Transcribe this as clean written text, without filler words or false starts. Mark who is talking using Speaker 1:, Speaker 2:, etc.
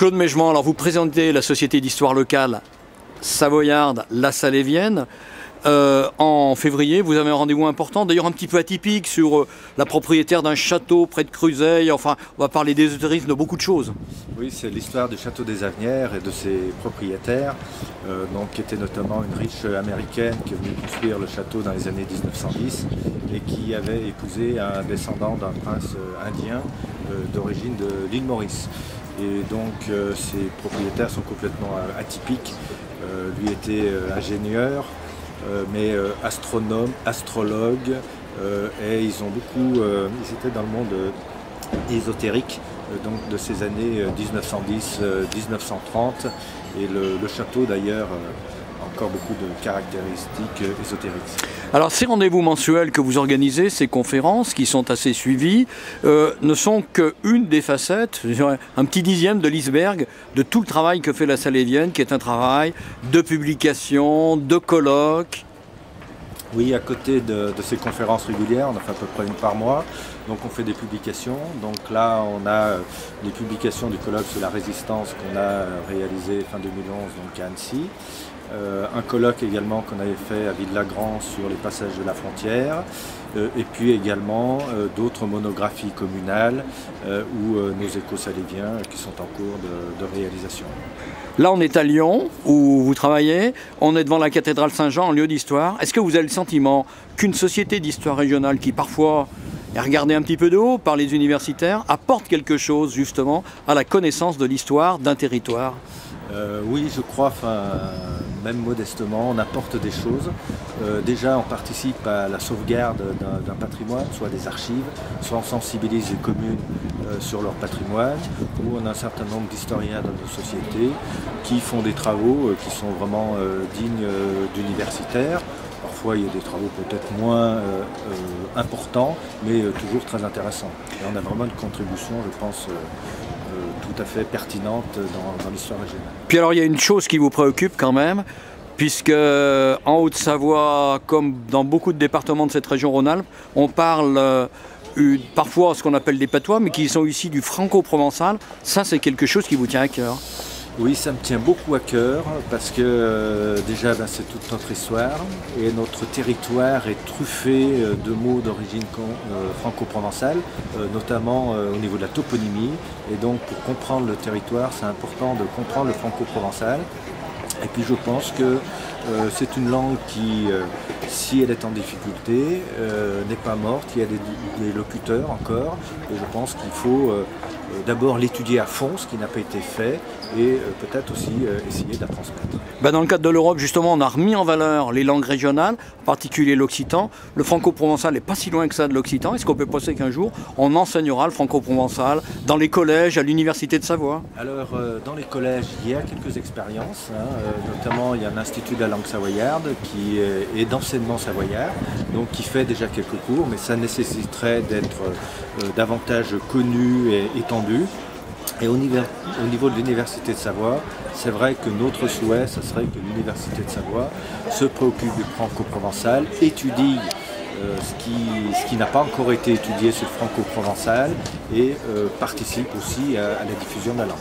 Speaker 1: Claude Mégement, alors vous présentez la Société d'histoire locale savoyarde La Salévienne. En février, vous avez un rendez-vous important, d'ailleurs un petit peu atypique, sur la propriétaire d'un château près de Cruseilles. Enfin, on va parler d'ésotérisme, de beaucoup de choses.
Speaker 2: Oui, c'est l'histoire du château des Avenières et de ses propriétaires, qui était notamment une riche américaine qui est venue construire le château dans les années 1910 et qui avait épousé un descendant d'un prince indien d'origine de l'île Maurice. Et donc ces propriétaires sont complètement atypiques. Lui était ingénieur, mais astronome, astrologue, et ils ils étaient dans le monde ésotérique, donc de ces années 1910-1930, et le château d'ailleurs a encore beaucoup de caractéristiques ésotériques.
Speaker 1: Alors ces rendez-vous mensuels que vous organisez, ces conférences qui sont assez suivies, ne sont qu'une des facettes, je dirais, un petit dixième de l'iceberg de tout le travail que fait la Salévienne, qui est un travail de publication, de colloques.
Speaker 2: Oui, à côté de ces conférences régulières, on en fait à peu près une par mois, donc on fait des publications. Donc là, on a les publications du colloque sur la résistance qu'on a réalisé fin 2011 donc à Annecy. Un colloque également qu'on avait fait à Ville-Lagrand sur les passages de la frontière, et puis également d'autres monographies communales ou nos échos saléviens qui sont en cours de réalisation.
Speaker 1: Là, on est à Lyon, où vous travaillez, on est devant la cathédrale Saint-Jean, en lieu d'histoire. Est-ce que vous avez le sentiment qu'une société d'histoire régionale qui parfois est regardée un petit peu de haut par les universitaires apporte quelque chose justement à la connaissance de l'histoire d'un territoire?
Speaker 2: Oui, je crois, même modestement, on apporte des choses. Déjà, on participe à la sauvegarde d'un patrimoine, soit des archives, soit on sensibilise les communes sur leur patrimoine, où on a un certain nombre d'historiens dans nos sociétés qui font des travaux qui sont vraiment dignes d'universitaires. Parfois, il y a des travaux peut-être moins importants, mais toujours très intéressants. Et on a vraiment une contribution, je pense, tout à fait pertinente dans l'histoire régionale.
Speaker 1: Puis alors il y a une chose qui vous préoccupe quand même, puisque en Haute-Savoie, comme dans beaucoup de départements de cette région Rhône-Alpes, on parle parfois ce qu'on appelle des patois, mais qui sont ici du franco-provençal. Ça, c'est quelque chose qui vous tient à cœur?
Speaker 2: Oui, ça me tient beaucoup à cœur parce que déjà c'est toute notre histoire et notre territoire est truffé de mots d'origine franco-provençale, notamment au niveau de la toponymie. Et donc pour comprendre le territoire, c'est important de comprendre le franco-provençal. Et puis je pense que c'est une langue qui, si elle est en difficulté, n'est pas morte. Il y a des locuteurs encore et je pense qu'il faut d'abord l'étudier à fond, ce qui n'a pas été fait, et peut-être aussi essayer de la transmettre.
Speaker 1: Dans le cadre de l'Europe, justement, on a remis en valeur les langues régionales, en particulier l'occitan. Le franco-provençal n'est pas si loin que ça de l'occitan. Est-ce qu'on peut penser qu'un jour, on enseignera le franco-provençal dans les collèges, à l'Université de Savoie?
Speaker 2: Alors, dans les collèges, il y a quelques expériences. Notamment, il y a un institut de la langue savoyarde qui est d'enseignement savoyard, donc qui fait déjà quelques cours, mais ça nécessiterait d'être davantage connu et étendu. Et au niveau de l'Université de Savoie, c'est vrai que notre souhait, ce serait que l'Université de Savoie se préoccupe du franco-provençal, étudie ce qui n'a pas encore été étudié sur le franco-provençal et participe aussi à la diffusion de la langue.